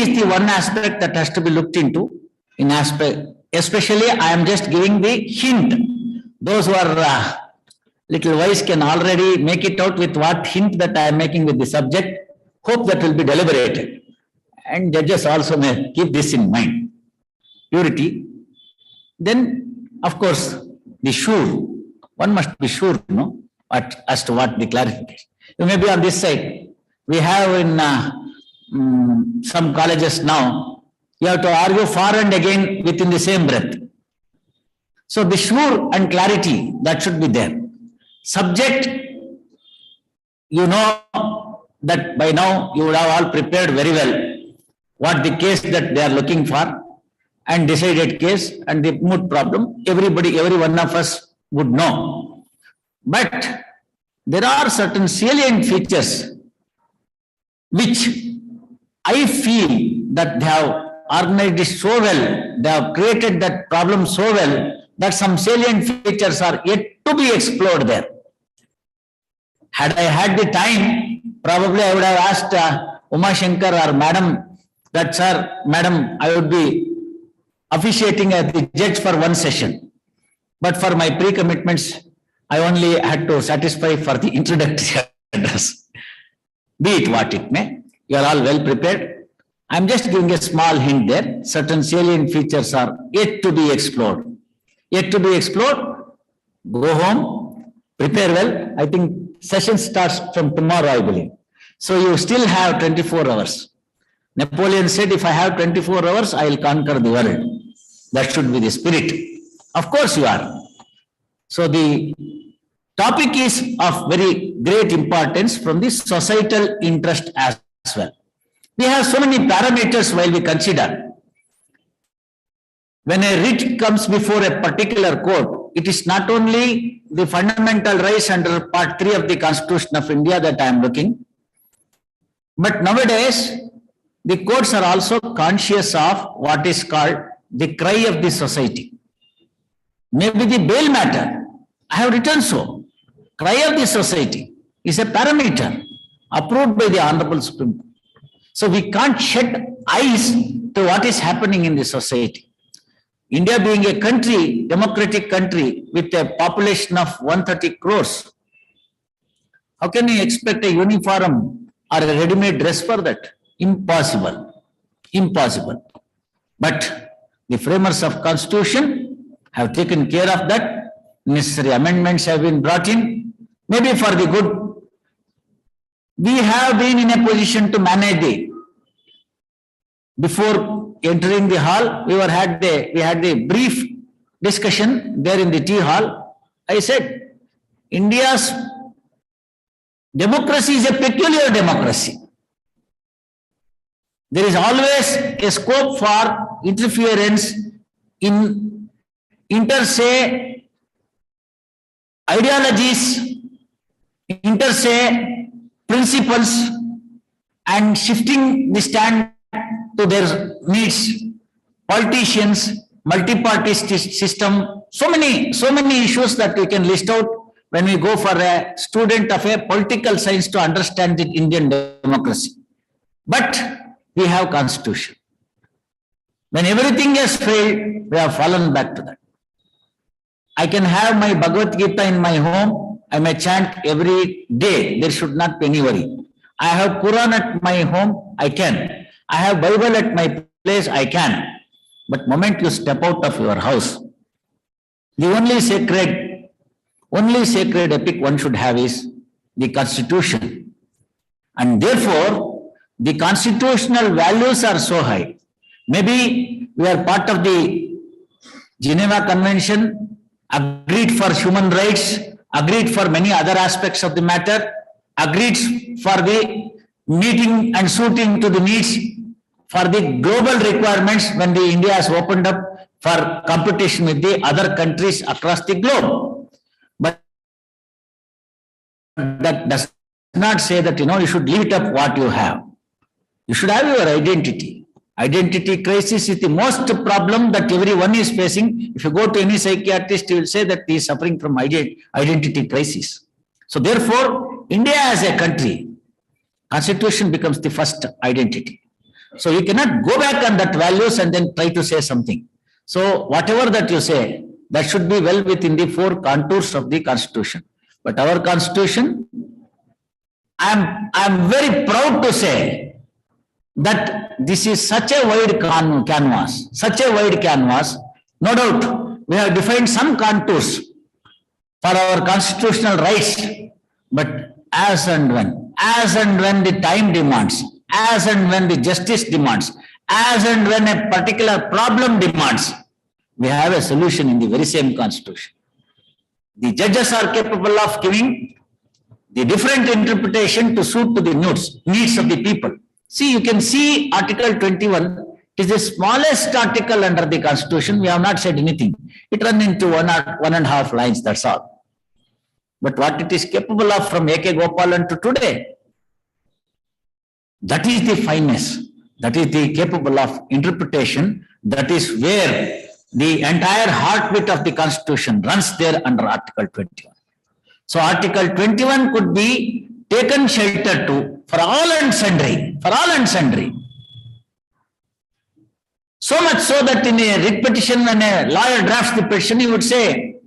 is the one aspect that has to be looked into. In aspect, especially I am just giving the hint. Those who are little wise can already make it out with what hint that I am making with the subject. Hope that will be deliberated. And judges also may keep this in mind. Purity. Then, of course, the sure. One must be sure, as to what the clarification. You may be on this side. We have in some colleges now, you have to argue for and again within the same breath. So the sure and clarity, that should be there. Subject, you know that by now you would have all prepared very well what the case that they are looking for and decided case and the moot problem. Every one of us would know. But there are certain salient features which I feel that they have organized it so well, they have created that problem so well that some salient features are yet to be explored there. Had I had the time, probably I would have asked Uma Shankar or Madam that, sir, Madam, I would be officiating as the judge for one session. But for my pre-commitments, I only had to satisfy for the introductory address. Be it what it may, you are all well prepared. I am just giving a small hint there. Certain salient features are yet to be explored. Yet to be explored. Go home, prepare well. I think session starts from tomorrow, I believe. So you still have 24 hours. Napoleon said, if I have 24 hours, I will conquer the world. That should be the spirit. Of course you are. So the topic is of very great importance from the societal interest as well. We have so many parameters while we consider. When a writ comes before a particular court, it is not only the fundamental rights under Part 3 of the Constitution of India that I am looking, but nowadays the courts are also conscious of what is called the cry of the society. Maybe the bail matter, I have written so. Cry of the society is a parameter approved by the Honorable Supreme Court. So we can't shed eyes to what is happening in the society. India being a country, democratic country with a population of 130 crores, how can you expect a uniform or a ready-made dress for that? Impossible. Impossible. But the framers of Constitution have taken care of that. Necessary amendments have been brought in, maybe for the good. We have been in a position to manage before entering the hall, we had the brief discussion there in the tea hall. I said, India's democracy is a peculiar democracy. There is always a scope for interference in inter-se ideologies, inter-se principles, and shifting the stand to their needs. Politicians, multi-party system, so many issues that we can list out when we go for a student of a political science to understand the Indian democracy. But we have Constitution. When everything has failed, we have fallen back to that. I can have my Bhagavad Gita in my home. I may chant every day. There should not be any worry. I have Quran at my home. I can. I have Bible at my place. I can. But moment you step out of your house, the only sacred epic one should have is the Constitution. And therefore, the constitutional values are so high. Maybe we are part of the Geneva Convention, agreed for human rights, agreed for many other aspects of the matter, agreed for the meeting and suiting to the needs for the global requirements when the India has opened up for competition with the other countries across the globe. But that does not say that, you should leave it up what you have. You should have your identity. Identity crisis is the most problem that everyone is facing. If you go to any psychiatrist, he will say that he is suffering from identity crisis. So therefore, India as a country, Constitution becomes the first identity. So you cannot go back on that values and then try to say something. So whatever that you say, that should be well within the four contours of the Constitution. But our Constitution, I'm very proud to say that this is such a wide canvas, No doubt, we have defined some contours for our constitutional rights, but as and when the time demands, as and when the justice demands, as and when a particular problem demands, we have a solution in the very same Constitution. The judges are capable of giving the different interpretation to suit to the needs of the people. See, you can see Article 21 is the smallest article under the Constitution. We have not said anything. It runs into one and a half lines, that's all. But what it is capable of from A.K. Gopalan to today, that is the fineness, that is the capable of interpretation, that is where the entire heartbeat of the Constitution runs there under Article 21. So Article 21 could be taken shelter to for all and sundry, So much so that in a writ petition, when a lawyer drafts the petition, he would say,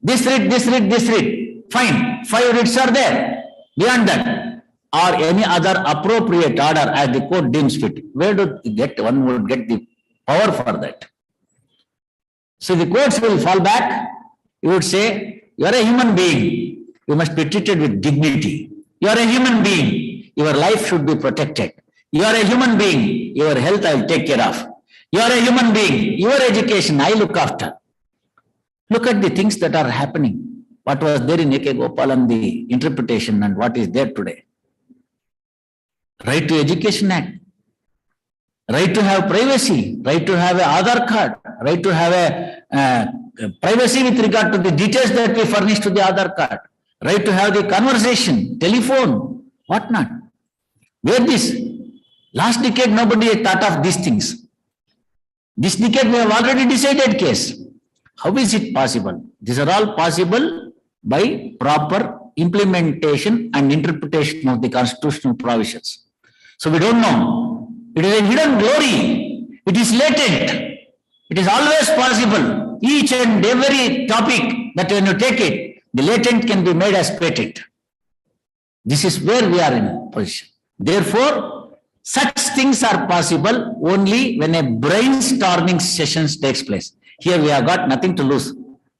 this writ, fine, 5 writs are there. Beyond that, or any other appropriate order as the court deems fit. Where do you get, one would get the power for that? So the courts will fall back. You would say, you are a human being. You must be treated with dignity. You are a human being. Your life should be protected. You are a human being. Your health I will take care of. You are a human being. Your education I look after. Look at the things that are happening. What was there in A.K. Gopalan, the interpretation, and what is there today. Right to Education Act. Right to have privacy. Right to have an Aadhaar card. Right to have a privacy with regard to the details that we furnish to the Aadhaar card. Right to have the conversation, telephone, whatnot. Where this? Last decade, nobody had thought of these things. This decade, we have already decided case. How is it possible? These are all possible by proper implementation and interpretation of the constitutional provisions. So we don't know. It is a hidden glory. It is latent. It is always possible. Each and every topic that when you take it, the latent can be made as patent. This is where we are in position. Therefore, such things are possible only when a brainstorming session takes place. Here we have got nothing to lose.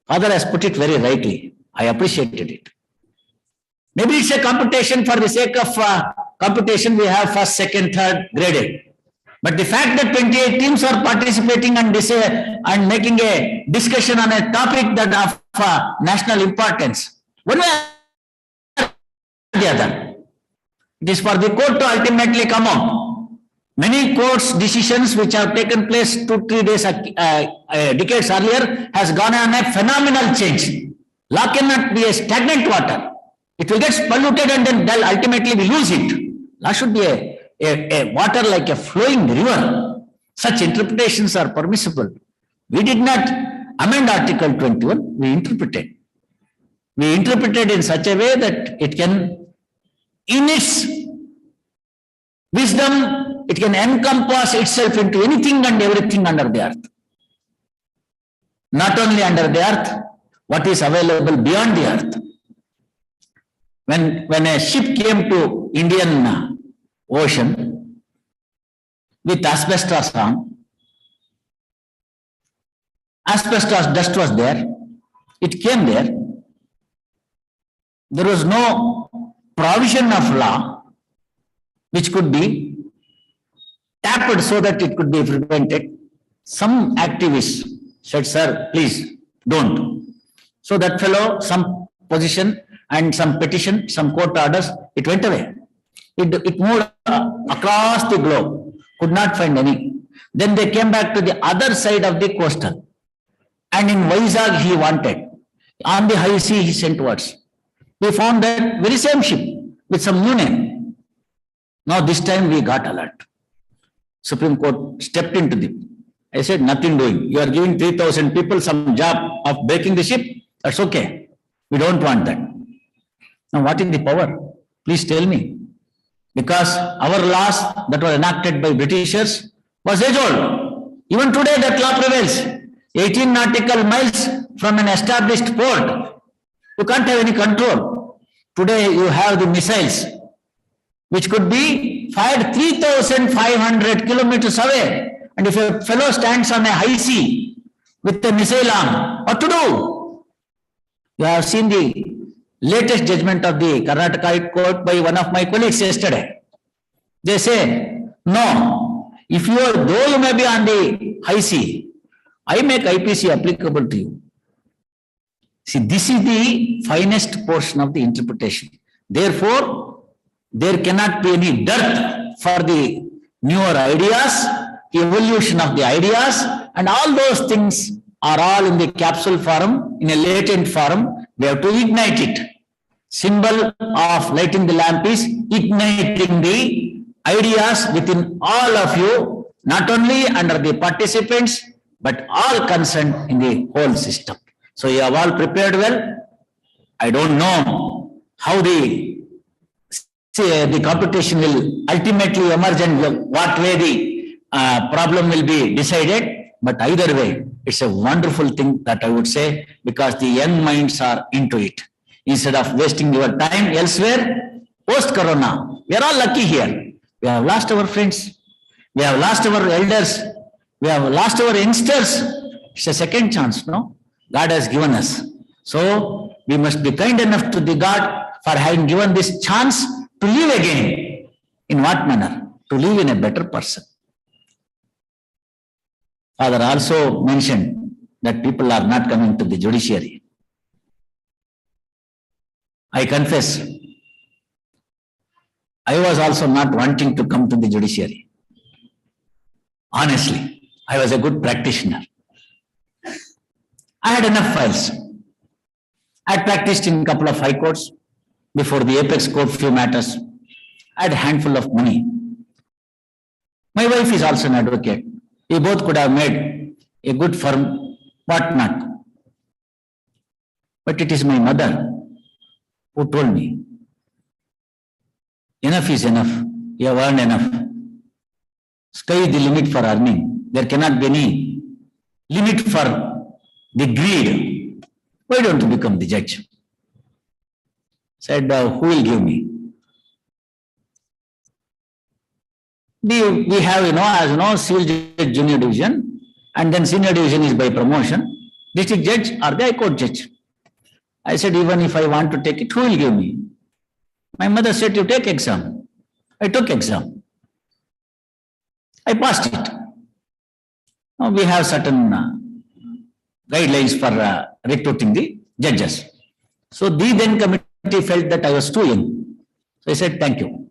Father has put it very rightly. I appreciated it. Maybe it's a competition for the sake of competition. We have first, second, third graded. But the fact that 28 teams are participating and making a discussion on a topic that of national importance, one way or the other, it is for the court to ultimately come out. Many courts' decisions which have taken place 2-3 days, decades earlier has gone on a phenomenal change. Law cannot be a stagnant water. It will get polluted and then ultimately we lose it. Law should be a water like a flowing river. Such interpretations are permissible. We did not amend Article 21, we interpreted. We interpreted in such a way that it can, in its wisdom, it can encompass itself into anything and everything under the earth. Not only under the earth, what is available beyond the earth. When a ship came to Indian Ocean with asbestos on, asbestos dust was there, it came there. There was no provision of law which could be tapped so that it could be prevented. Some activists said, sir, please don't. So that fellow, some position and some petition, some court orders, it went away. It moved across the globe, could not find any. Then they came back to the other side of the coastal. And in Vizag he wanted. On the high sea he sent words. We found that very same ship with some new name. Now this time we got alert. Supreme Court stepped into the. I said, nothing doing. You are giving 3,000 people some job of breaking the ship. That's okay. We don't want that. Now what is the power? Please tell me. because our laws that were enacted by Britishers was age old. Even today that law prevails. 18 nautical miles from an established port. You can't have any control. Today you have the missiles which could be fired 3,500 kilometers away. And if a fellow stands on a high sea with a missile arm, what to do? You have seen the latest judgment of the Karnataka High Court by one of my colleagues yesterday. They say, no, if you are, though you may be on the high sea, I make IPC applicable to you. See, this is the finest portion of the interpretation. Therefore, there cannot be any dearth for the newer ideas, evolution of the ideas, and all those things are all in the capsule form, in a latent form. We have to ignite it. Symbol of lighting the lamp is igniting the ideas within all of you, not only under the participants, but all concerned in the whole system. So you have all prepared well. I don't know how the competition will ultimately emerge and what way the problem will be decided. But either way, it's a wonderful thing that I would say, because the young minds are into it. Instead of wasting your time elsewhere, post-corona, we are all lucky here. We have lost our friends. We have lost our elders. We have lost our youngsters. It's a second chance, no? God has given us. So we must be kind enough to the God for having given this chance to live again. In what manner? To live in a better person. Father also mentioned that people are not coming to the judiciary. I confess, I was also not wanting to come to the judiciary. Honestly, I was a good practitioner. I had enough files. I had practiced in a couple of high courts, before the apex court, few matters. I had a handful of money. My wife is also an advocate. We both could have made a good firm, what not. But it is my mother who told me, enough is enough. You have earned enough. Sky is the limit for earning. There cannot be any limit for the greed. Why don't you become the judge? Said, who will give me? We have, as you know, civil judge, junior division, and then senior division is by promotion. District judge or the high court judge. I said, even if I want to take it, who will give me? My mother said, you take exam. I took exam. I passed it. Now we have certain guidelines for recruiting the judges. So the then committee felt that I was too young. So I said, thank you.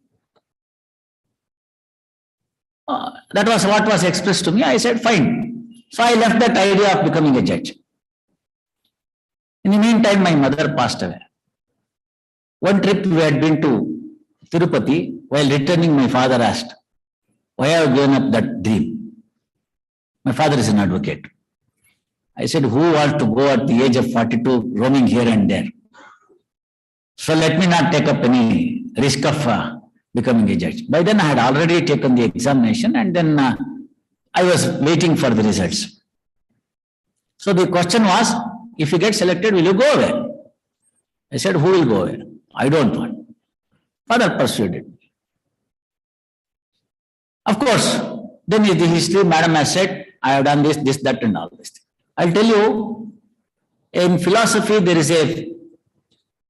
That was what was expressed to me. I said, fine. So I left that idea of becoming a judge. In the meantime, my mother passed away. One trip we had been to Tirupati. While returning, my father asked, why have you given up that dream? My father is an advocate. I said, who wants to go at the age of 42 roaming here and there? So let me not take up any risk of becoming a judge. By then I had already taken the examination, and then I was waiting for the results. So the question was, if you get selected, will you go away? I said, who will go away? I don't want. Father persuaded me. Of course, then is the history. Madam has said, I have done this, this, that, and all this. I'll tell you, in philosophy, there is a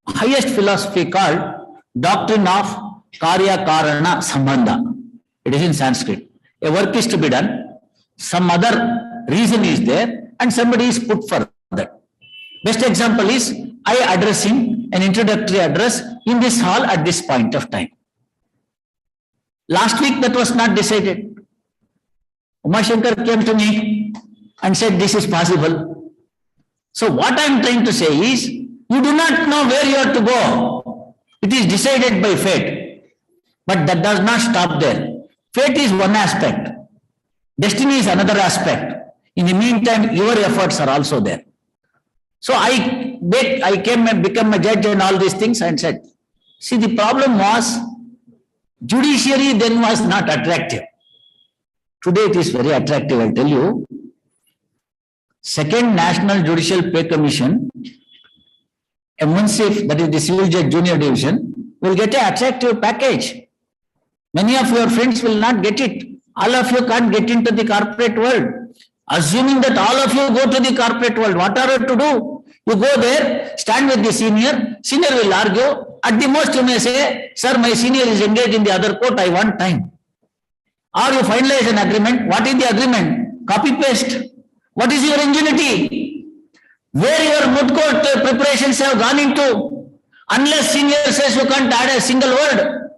highest philosophy called doctrine of Karya Karana Sambandha. It is in Sanskrit. A work is to be done, some other reason is there, and somebody is put for that. Best example is I addressing an introductory address in this hall at this point of time. Last week that was not decided. Umashankar came to me and said this is possible. So what I am trying to say is, you do not know where you are to go. It is decided by fate. But that does not stop there. Fate is one aspect. Destiny is another aspect. In the meantime, your efforts are also there. So I came and became a judge and all these things and said, see, the problem was Judiciary then was not attractive. Today it is very attractive, I'll tell you. Second National Judicial Pay Commission, Nmcc, that is the Civil Judge Junior Division, will get an attractive package. Many of your friends will not get it. All of you can't get into the corporate world. Assuming that all of you go to the corporate world, what are you to do? You go there, stand with the senior will argue. At the most you may say, sir, my senior is engaged in the other court, I want time. Or you finalize an agreement. What is the agreement? Copy paste. What is your ingenuity? Where your moot court preparations have gone into? Unless senior says you can't add a single word.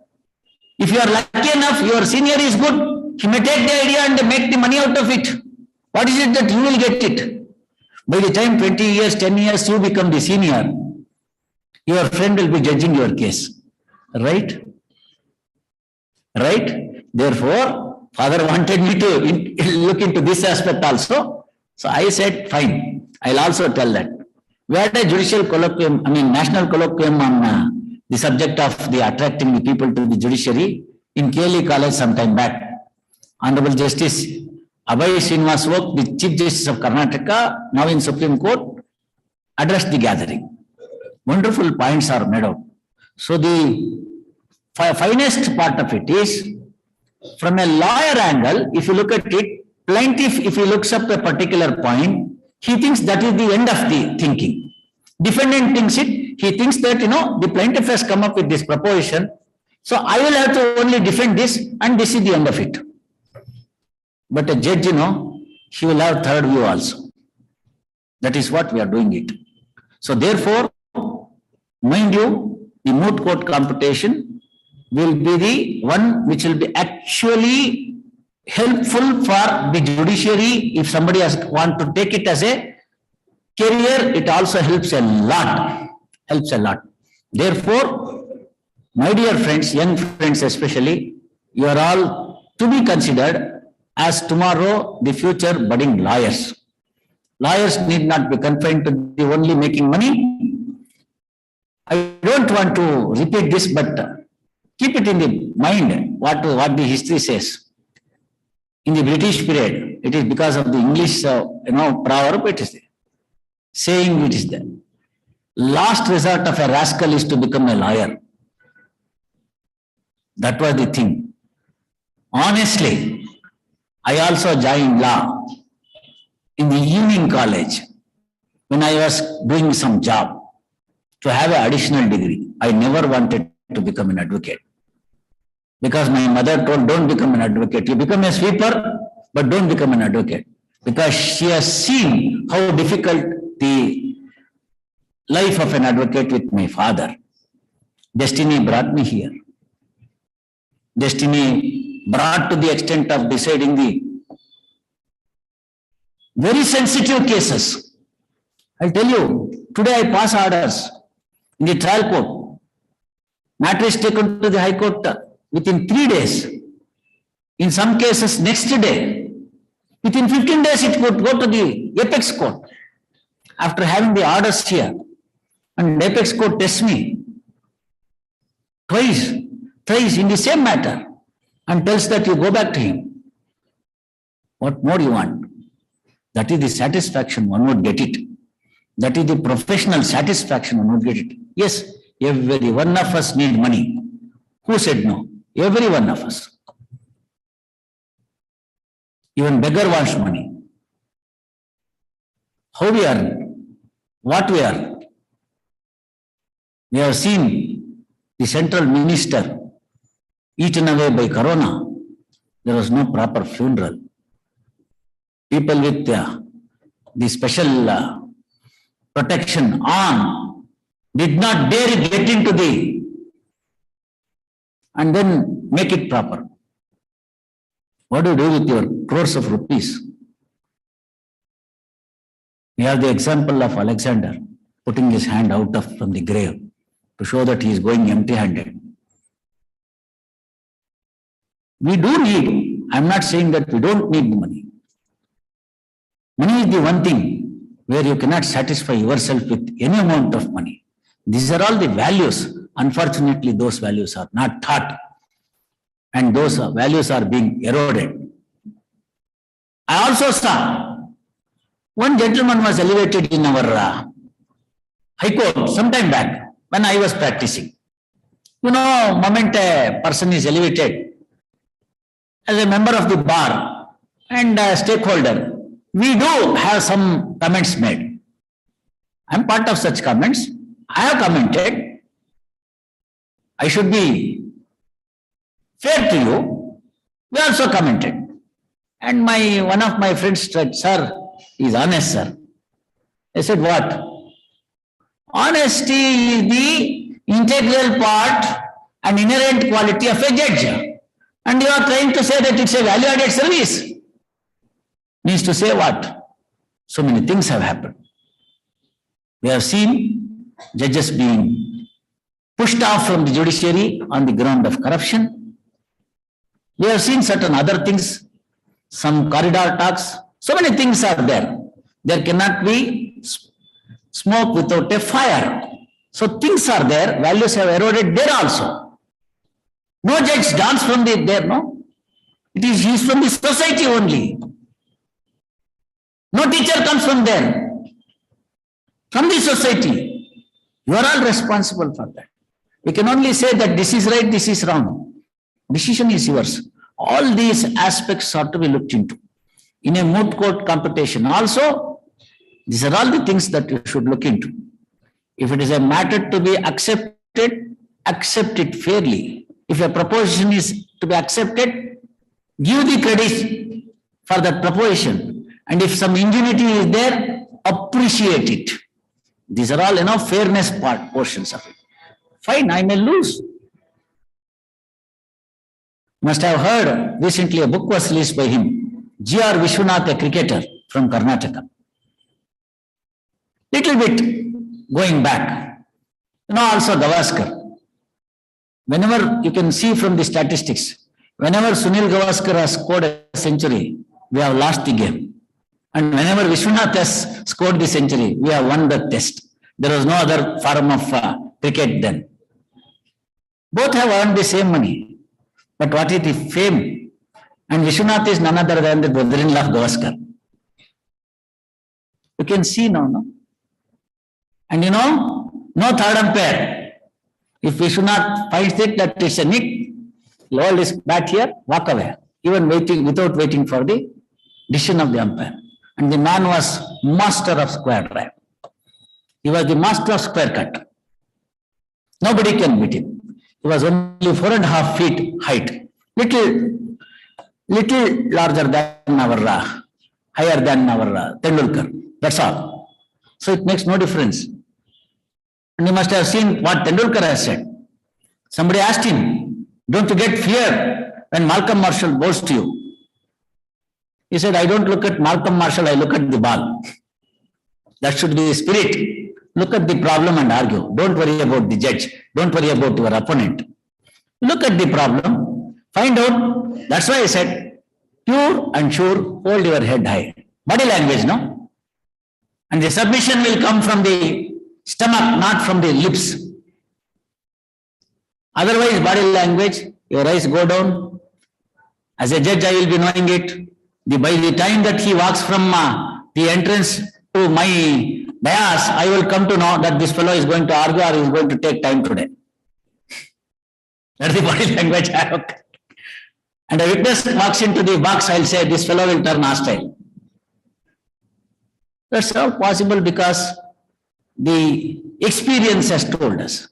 If you are lucky enough, your senior is good. He may take the idea and make the money out of it. What is it that you will get it? By the time 20 years, 10 years, you become the senior, your friend will be judging your case. Right? Right? Therefore, father wanted me to look into this aspect also. So I said, fine, I'll also tell that. We had a judicial colloquium, national colloquium on the subject of the attracting the people to the judiciary in KLE College some time back. Honorable Justice Abhay Srinivas Vok, the Chief Justice of Karnataka, now in Supreme Court, addressed the gathering. Wonderful points are made out. So the finest part of it is, from a lawyer angle, if you look at it, plaintiff, if he looks up a particular point, he thinks that is the end of the thinking. Defendant thinks it, he thinks that, the plaintiff has come up with this proposition, so I will have to only defend this and this is the end of it. But a judge, he will have third view also. That is what we are doing it. So therefore, mind you, the moot court computation will be the one which will be actually helpful for the judiciary. If somebody want to take it as a career, it also helps a lot. Therefore, my dear friends, young friends especially, you are all to be considered as tomorrow the future budding lawyers. Lawyers need not be confined to the only making money. I don't want to repeat this, but keep it in the mind what the history says. In the British period, it is because of the English, proverb, it is there. Saying it is there. Last resort of a rascal is to become a lawyer. That was the thing. Honestly, I also joined law in the evening college when I was doing some job to have an additional degree. I never wanted to become an advocate because my mother told, don't become an advocate. You become a sweeper, but don't become an advocate, because she has seen how difficult the life of an advocate with my father. Destiny brought me here. Destiny brought to the extent of deciding the very sensitive cases. I'll tell you, today I pass orders in the trial court. Matter is taken to the High Court within 3 days. In some cases, next day. Within 15 days, it could go to the Apex Court. After having the orders here, and Apex Court tests me twice in the same matter and tells that you go back to him. What more you want? That is the satisfaction one would get it. That is the professional satisfaction one would get it. Yes, every one of us need money. Who said no? Every one of us. Even beggar wants money. How we earn? What we earn? We have seen the central minister eaten away by corona. There was no proper funeral. People with the special protection on did not dare get into the and then make it proper. What do you do with your crores of rupees? We have the example of Alexander putting his hand out from the grave to show that he is going empty-handed. We do need, I'm not saying that we don't need money. Money is the one thing where you cannot satisfy yourself with any amount of money. These are all the values. Unfortunately, those values are not taught. and those values are being eroded. I also saw one gentleman was elevated in our High Court some time back when I was practicing. You know, moment a person is elevated as a member of the bar and a stakeholder, we do have some comments made. I am part of such comments. I have commented. I should be fair to you. We also commented. And one of my friends said, sir, is honest, sir. I said, what? Honesty is the integral part and inherent quality of a judge. And you are trying to say that it's a value-added service. Means to say what? So many things have happened. We have seen judges being pushed off from the judiciary on the ground of corruption. We have seen certain other things, some corridor talks. So many things are there. There cannot be smoke without a fire. So things are there, values have eroded there also. No judge dance from there, no. He is from the society only. No teacher comes from there. From the society. You are all responsible for that. We can only say that this is right, this is wrong. Decision is yours. All these aspects are to be looked into. In a moot court competition also, these are all the things that you should look into. If it is a matter to be accepted, accept it fairly. If a proposition is to be accepted, give the credit for that proposition. And if some ingenuity is there, appreciate it. These are all, fairness portions of it. Fine, I may lose. Must have heard recently a book was released by him, G.R. Vishwanath, a cricketer from Karnataka. Little bit going back. Also Gavaskar. Whenever you can see from the statistics, whenever Sunil Gavaskar has scored a century, we have lost the game. And whenever Vishwanath has scored the century, we have won the test. There was no other form of cricket then. Both have earned the same money. But what is the fame? And Vishwanath is none other than the brother-in-law of Gavaskar. You can see now, no? And no third umpire. If Vishwanath finds it that it's a nick, he'll hold his bat here, walk away, even without waiting for the decision of the umpire. And the man was master of square drive. He was the master of square cut. Nobody can beat him. He was only 4.5 feet height, little larger than our, higher than our Tendulkar. That's all. So it makes no difference. And you must have seen what Tendulkar has said. Somebody asked him, don't you get fear when Malcolm Marshall bowls to you? He said, I don't look at Malcolm Marshall, I look at the ball. That should be the spirit. Look at the problem and argue. Don't worry about the judge. Don't worry about your opponent. Look at the problem, find out. That's why I said, pure and sure, hold your head high. Body language, no? And the submission will come from the stomach, not from the lips. Otherwise, body language, your eyes go down. As a judge, I will be knowing it. By the time that he walks from the entrance to my dais, I will come to know that this fellow is going to argue or is going to take time today. That's the body language I have. And a witness walks into the box, I'll say, this fellow will turn hostile. That's all possible because the experience has told us.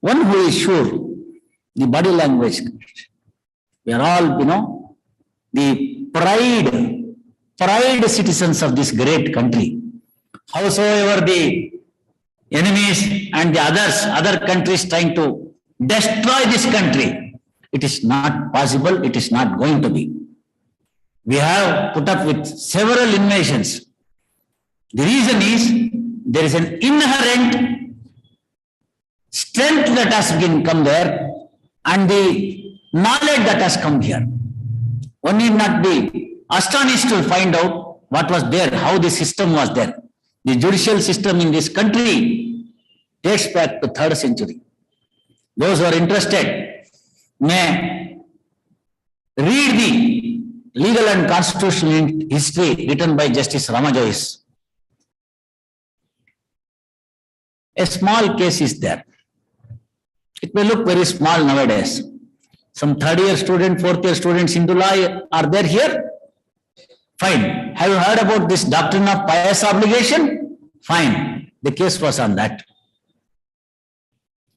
One who is sure, the body language, we are all, the pride citizens of this great country. Howsoever the enemies and the other countries trying to destroy this country, it is not possible, it is not going to be. We have put up with several invasions. The reason is there is an inherent strength that has come there and the knowledge that has come here. One need not be astonished to find out what was there, how the system was there. The judicial system in this country dates back to 3rd century. Those who are interested may Read the legal and constitutional history written by Justice Ramajoyce. A small case is there. It may look very small nowadays. Some third-year student, fourth-year students into law are there here? Fine. Have you heard about this doctrine of pious obligation? Fine. The case was on that.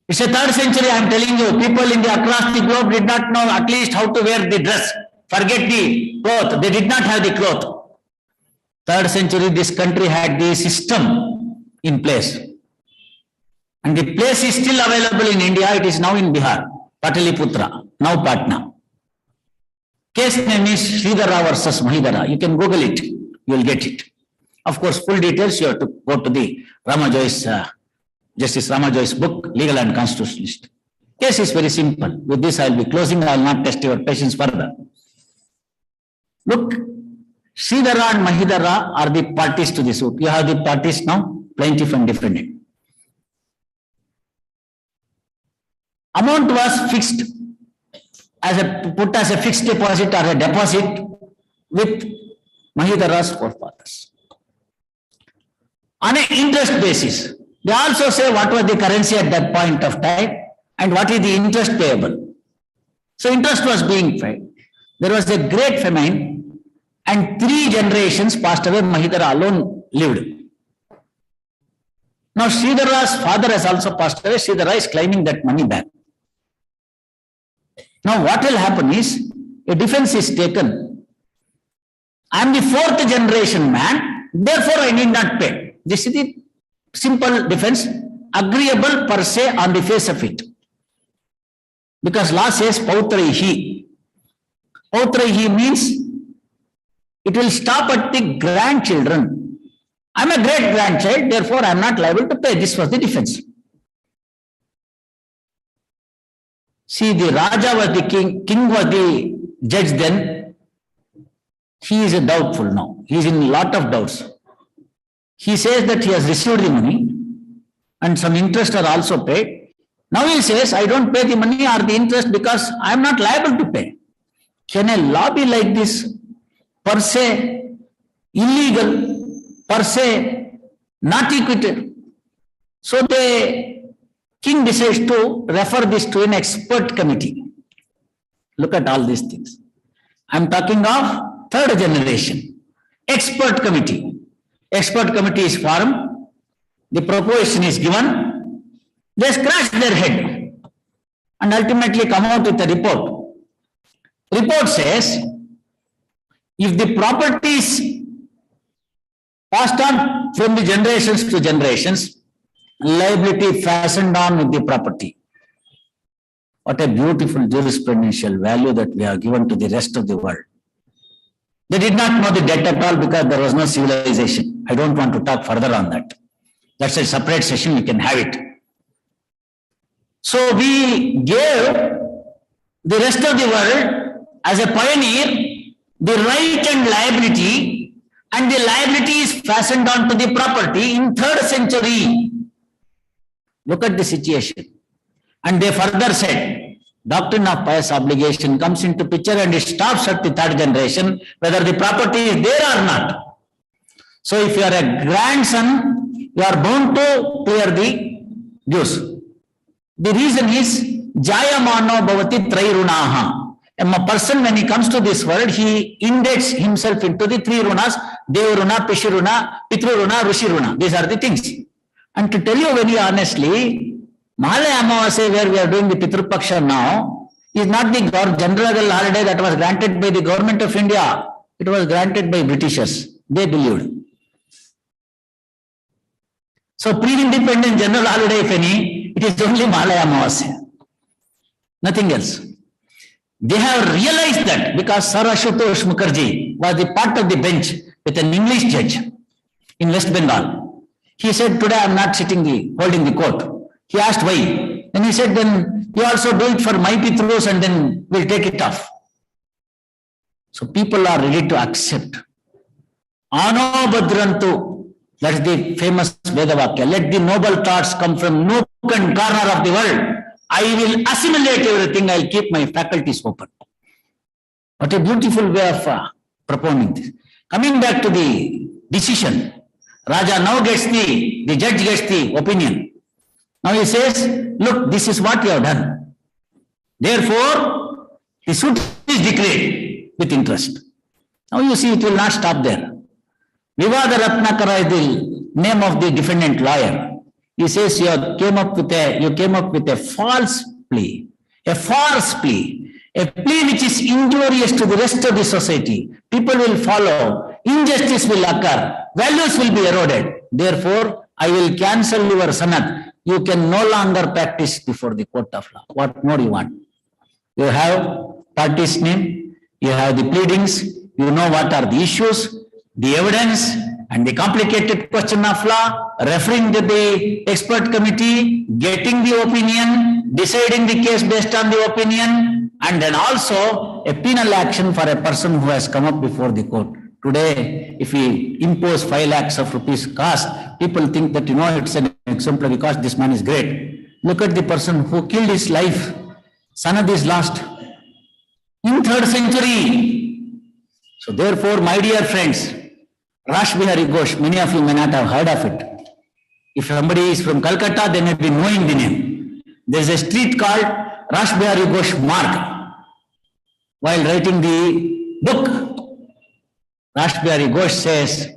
It's a 3rd century, I am telling you. People in across the globe did not know at least how to wear the dress. Forget the cloth. They did not have the cloth. 3rd century, this country had the system in place. And the place is still available in India. It is now in Bihar, Pataliputra, now Patna. Case name is Sridhara versus Mahidara. You can Google it. You will get it. Of course, full details you have to go to the Ramajoyce, Justice Ramajoyce book, Legal and Constitutionalist. Case is very simple. With this, I will be closing. I will not test your patience further. Look, Sridhara and Mahidara are the parties to the suit. You have the parties now, plaintiff and defendant. Amount was fixed put as a fixed deposit or a deposit with Mahidara's forefathers. On an interest basis, they also say what was the currency at that point of time and what is the interest payable. So interest was being paid. There was a great famine and 3 generations passed away. Mahidara alone lived. Now Sridhara's father has also passed away. Sridhara is claiming that money back. Now what will happen is a defense is taken. I am the 4th generation man, therefore I need not pay. This is the simple defense, agreeable per se on the face of it. Because law says pautraihi. Pautraihi means it will stop at the grandchildren. I am a great grandchild, therefore I am not liable to pay. This was the defense. See, the Raja was the king was the judge then. He is doubtful now. He is in a lot of doubts. He says that he has received the money and some interest are also paid. Now he says, I don't pay the money or the interest because I am not liable to pay. Can a law be like this? Per se, illegal, per se, not equitable. So the king decides to refer this to an expert committee. Look at all these things. I am talking of 3rd generation. Expert committee. Expert committee is formed. The proposition is given. They scratch their head and ultimately come out with a report. Report says, if the property is passed on from the generations to generations, liability fastened on with the property. What a beautiful jurisprudential value that we have given to the rest of the world. They did not know the debt at all because there was no civilization. I don't want to talk further on that. That's a separate session, you can have it. So we gave the rest of the world as a pioneer the right and liability, and the liability is fastened on to the property in 3rd century. Look at the situation. And they further said, doctrine of pious obligation comes into picture and it stops at the 3rd generation, whether the property is there or not. So if you are a grandson, you are bound to clear the dues. The reason is, Jayamano bhavati trairunaha. A person, when he comes to this world, he indebts himself into the 3 runas, Devruna, Pishiruna, Pitruruna, Rushiruna. These are the things. And to tell you very honestly, Mahalaya Amavasya, where we are doing the Pitrupaksha now, is not the general holiday that was granted by the government of India. It was granted by Britishers. They believed. So pre-independent general holiday, if any, it is only Mahalaya Amavasya. Nothing else. They have realized that because Sir Ashutosh Mukherjee was the part of the bench with an English judge in West Bengal. He said, today I am not holding the court. He asked why. Then he said, then you also do it for my Pitrus and then we'll take it off. So people are ready to accept. Ano Badrantu, that is the famous Vedavakya. Let the noble thoughts come from nook and corner of the world. I will assimilate everything. I'll keep my faculties open. What a beautiful way of propounding this. Coming back to the decision, Raja now gets the judge gets the opinion. Now he says, look, this is what you have done. Therefore, the suit is declared with interest. Now you see, it will not stop there. Vivada Ratnakara is the name of the defendant lawyer. He says you came up with a false plea, a false plea, a plea which is injurious to the rest of the society. People will follow, injustice will occur, values will be eroded. Therefore, I will cancel your sanat. You can no longer practice before the court of law. What more you want? You have party's name, you have the pleadings, you know what are the issues, the evidence, and the complicated question of law, referring to the expert committee, getting the opinion, deciding the case based on the opinion, and then also a penal action for a person who has come up before the court. Today, if we impose 5 lakhs of rupees cost, people think that, it's an exemplar because this man is great. Look at the person who killed his life. Sanad is lost in 3rd century. So therefore, my dear friends, Rash Bihari Ghosh, many of you may not have heard of it. If somebody is from Calcutta, they may be knowing the name. There is a street called Rash Bihari Ghosh Marg. While writing the book, Rash Bihari Ghosh says,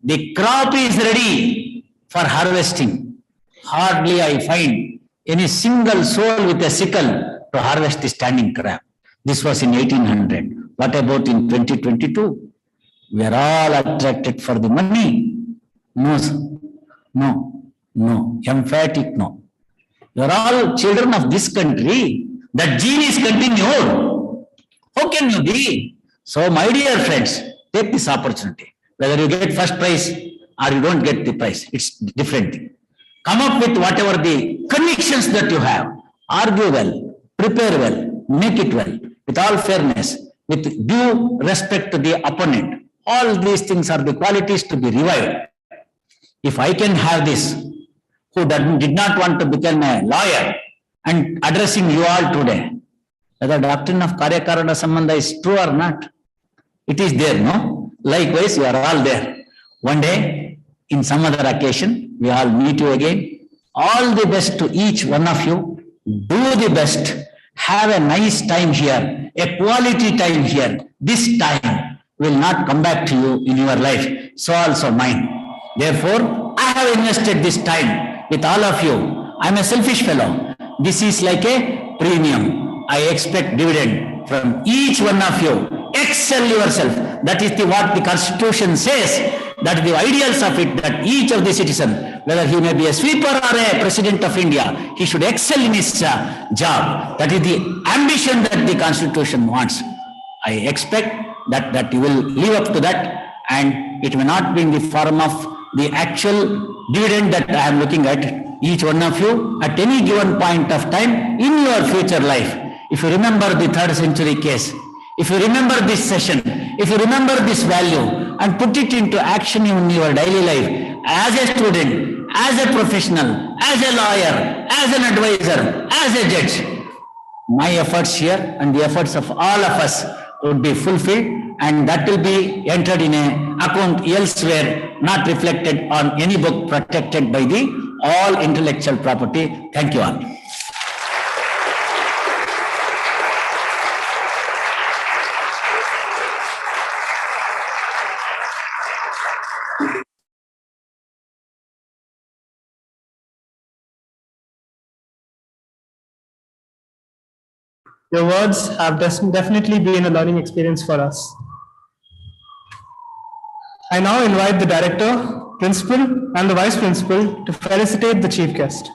the crop is ready for harvesting. Hardly I find any single soul with a sickle to harvest the standing crop. This was in 1800. What about in 2022? We are all attracted for the money. No, no, emphatic no. You are all children of this country. That gene is continued. How can you be? So, my dear friends, take this opportunity. Whether you get first prize or you don't get the prize, it's different. Come up with whatever the convictions that you have. Argue well, prepare well, make it well, with all fairness, with due respect to the opponent. All these things are the qualities to be revived. If I can have this, who did not want to become a lawyer, and addressing you all today, whether doctrine of Karyakarana Sambandha is true or not, it is there, no? Likewise, you are all there. One day, in some other occasion, we all meet you again. All the best to each one of you. Do the best. Have a nice time here, a quality time here. This time will not come back to you in your life. So also mine. Therefore, I have invested this time with all of you. I am a selfish fellow. This is like a premium. I expect dividend from each one of you. Excel yourself. That is what the Constitution says. That is the ideals of it, that each of the citizen, whether he may be a sweeper or a president of India, he should excel in his job. That is the ambition that the Constitution wants. I expect that you will live up to that, and it may not be in the form of the actual dividend that I am looking at. Each one of you at any given point of time in your future life, if you remember the 3rd century case, if you remember this session, if you remember this value and put it into action in your daily life, as a student, as a professional, as a lawyer, as an advisor, as a judge, my efforts here and the efforts of all of us would be fulfilled, and that will be entered in an account elsewhere, not reflected on any book protected by the all intellectual property. Thank you all. Your words have definitely been a learning experience for us. I now invite the director, principal, and the vice principal to felicitate the chief guest.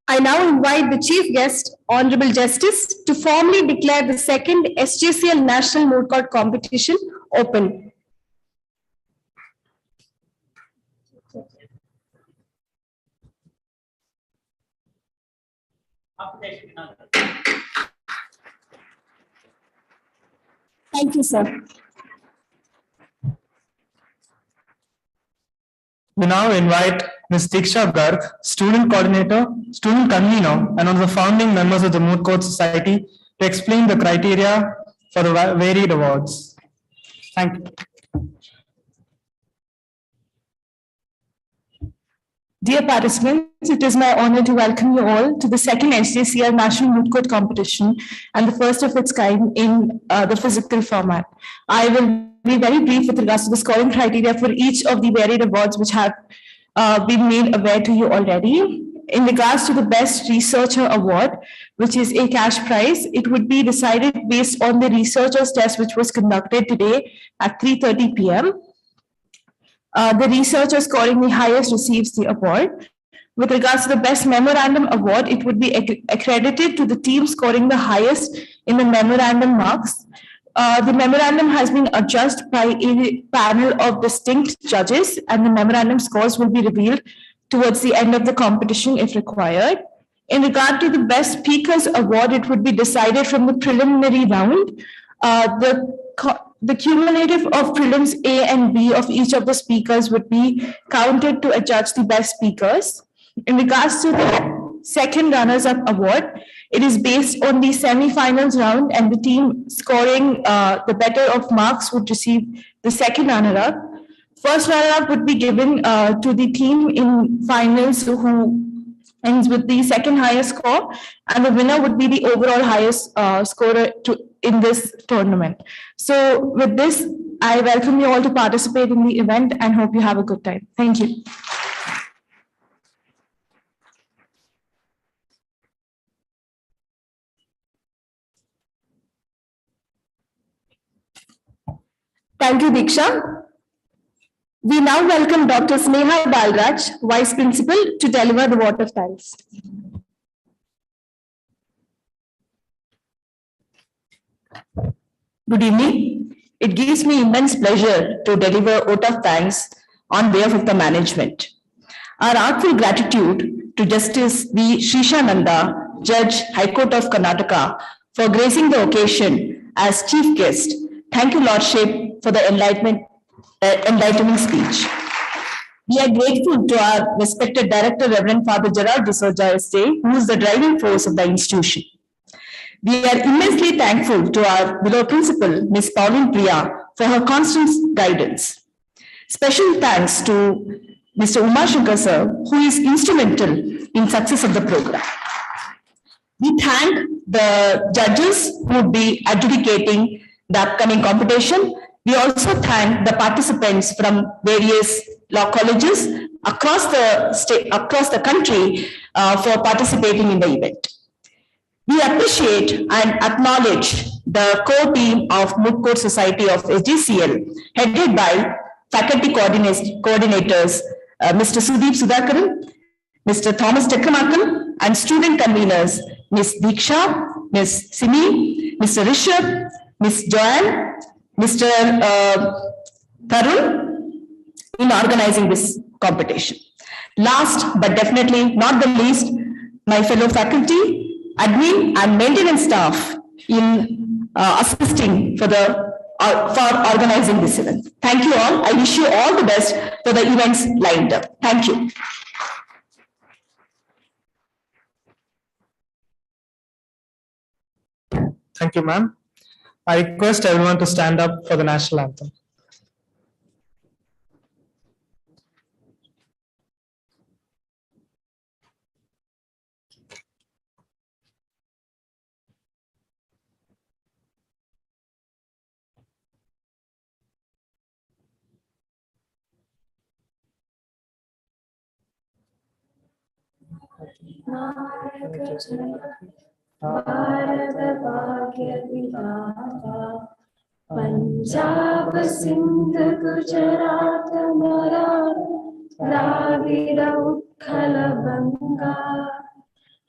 I now invite the Chief Guest, Honorable Justice, to formally declare the second SJCL National Moot Court Competition open. Thank you, sir. We now invite Ms. Diksha Garg, student coordinator, student convener, and one of the founding members of the Moot Court Society, to explain the criteria for the varied awards. Thank you. Dear participants, it is my honor to welcome you all to the second SJCL National Moot Court Competition and the first of its kind in the physical format. I will be very brief with regards to the scoring criteria for each of the varied awards which have been made aware to you already. In regards to the Best Researcher Award, which is a cash prize, it would be decided based on the researcher's test which was conducted today at 3:30 p.m. The researcher scoring the highest receives the award. With regards to the Best Memorandum Award, it would be accredited to the team scoring the highest in the memorandum marks. The memorandum has been adjudged by a panel of distinct judges, and the memorandum scores will be revealed towards the end of the competition if required. In regard to the Best Speakers Award, it would be decided from the preliminary round. The cumulative of prelims A and B of each of the speakers would be counted to adjudge the best speakers. In regards to the second runners-up award, it is based on the semi-finals round, and the team scoring the better of marks would receive the second runner-up. First runner-up would be given to the team in finals who ends with the second highest score, and the winner would be the overall highest scorer in this tournament. So with this, I welcome you all to participate in the event and hope you have a good time. Thank you. Thank you, Diksha. We now welcome Dr. Sneha Balraj, Vice Principal, to deliver the vote of thanks. Good evening. It gives me immense pleasure to deliver vote of thanks on behalf of the management. Our heartful gratitude to Justice V. Srishananda, Judge, High Court of Karnataka, for gracing the occasion as chief guest. Thank you, Lordship, for the enlightening speech. We are grateful to our respected Director, Reverend Father Gerard D'Souza SJ, who is the driving force of the institution. We are immensely thankful to our beloved principal, Ms. Pauline Priya, for her constant guidance. Special thanks to Mr. Umashankar sir, who is instrumental in success of the program. We thank the judges who would be adjudicating the upcoming competition. We also thank the participants from various law colleges across the state, across the country for participating in the event. We appreciate and acknowledge the core team of Moot Court Society of SJCL, headed by faculty coordinators, Mr. Sudeep Sudhakaran, Mr. Thomas Tekramakan, and student conveners, Ms. Diksha, Ms. Simi, Mr. Rishabh, Ms. Joanne, Mr. Tarun, in organizing this competition. Last but definitely not the least, my fellow faculty, admin and maintenance staff in assisting for organizing this event. Thank you all. I wish you all the best for the events lined up. Thank you. Thank you, ma'am. I request everyone to stand up for the national anthem. नायक जय भारत भाग्य विधाता पंजाब सिंध गुजरात मराठा द्राविड़ उत्कल बंगा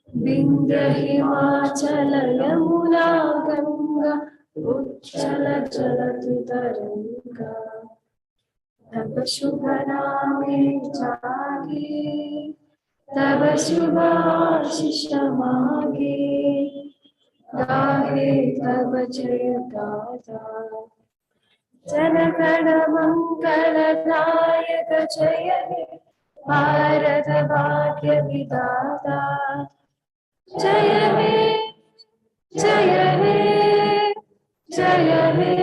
विंध्य हिमाचल यमुना गंगा उच्चल जलधि तरंगा तब शुभ नामे जागे तब शुभ आशीष मांगे गाहे तब जय गाथा जन गण मंगल नायक जय हे भारत भाग्य विधाता जय हे जय हे जय हे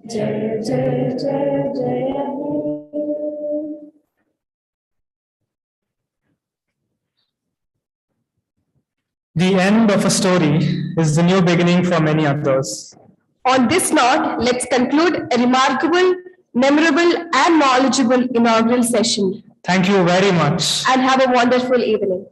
जय जय जय जय हे The end of a story is the new beginning for many others. On this note, let's conclude a remarkable, memorable, and knowledgeable inaugural session. Thank you very much. And have a wonderful evening.